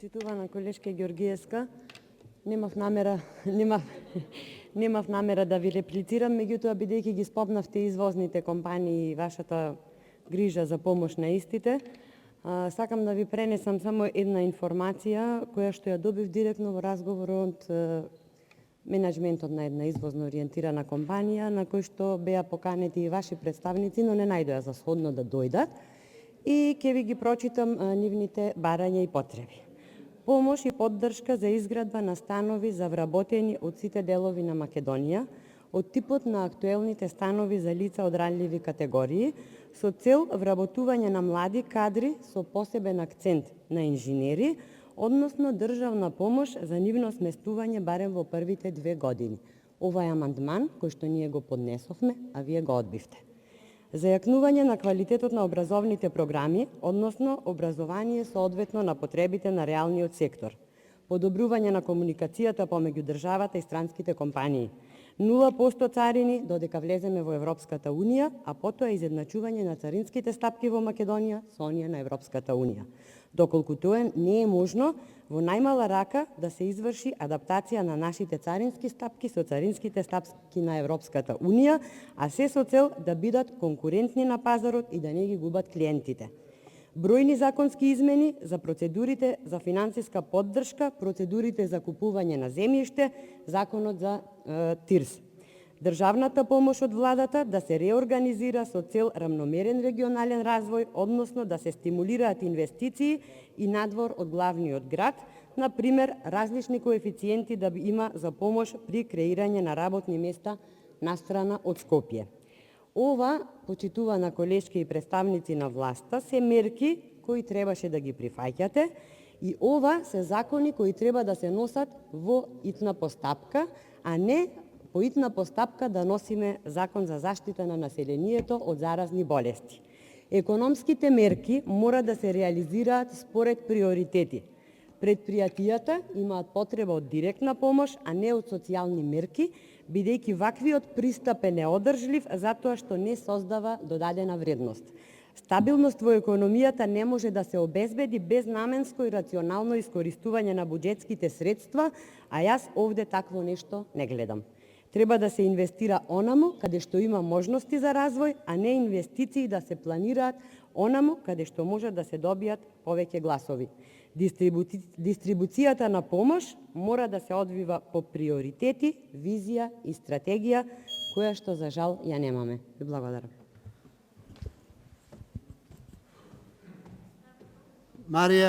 Почитувана колешка Ѓоргиевска, немав намера да ви реплицирам, меѓутоа бидејќи ги спомнавте извозните компании и вашата грижа за помош на истите, сакам да ви пренесам само една информација која што ја добив директно во разговор од менеджментот на една извозно ориентирана компанија, на кој што беа поканети и ваши представници, но не најдоа за сходно да дојдат, и ќе ви ги прочитам нивните барања и потреби. Помош и поддршка за изградба на станови за вработени од сите делови на Македонија, од типот на актуелните станови за лица од ранливи категории, со цел вработување на млади кадри со посебен акцент на инженери, односно државна помош за нивно сместување барем во првите 2 години. Ова е амандман кој што ние го поднесовме, а вие го одбивте. Зајакнување на квалитетот на образовните програми, односно образование соодветно на потребите на реалниот сектор. Подобрување на комуникацијата помеѓу државата и странските компании. 0% царини додека влеземе во Европската Унија, а потоа изедначување на царинските стапки во Македонија со оние на Европската Унија. Доколку тоа не е можно, во најмала рака да се изврши адаптација на нашите царински стапки со царинските стапки на Европската Унија, а се со цел да бидат конкурентни на пазарот и да не ги губат клиентите. Бројни законски измени за процедурите за финансиска поддршка, процедурите за купување на земјиште, законот за ТИРС. Државната помош од владата да се реорганизира со цел рамномерен регионален развој, односно да се стимулираат инвестиции и надвор од главниот град, на пример различни коефициенти да има за помош при креирање на работни места настрана од Скопје. Ова, почитувана колешки и представници на власта, се мерки кои требаше да ги прифаќате и ова се закони кои треба да се носат во итна постапка, а не по итна постапка да носиме закон за заштита на населението од заразни болести. Економските мерки мора да се реализираат според приоритети. Предпријатијата имаат потреба од директна помош, а не од социјални мерки, бидејќи ваквиот пристап е неодржлив затоа што не создава додадена вредност. Стабилност во економијата не може да се обезбеди без наменско и рационално искористување на буџетските средства, а јас овде такво нешто не гледам. Треба да се инвестира онаму каде што има можности за развој, а не инвестиции да се планираат онаму каде што може да се добијат повеќе гласови. Дистрибуцијата на помош мора да се одвива по приоритети, визија и стратегија, која што за жал ја немаме. Ви благодарам. Марија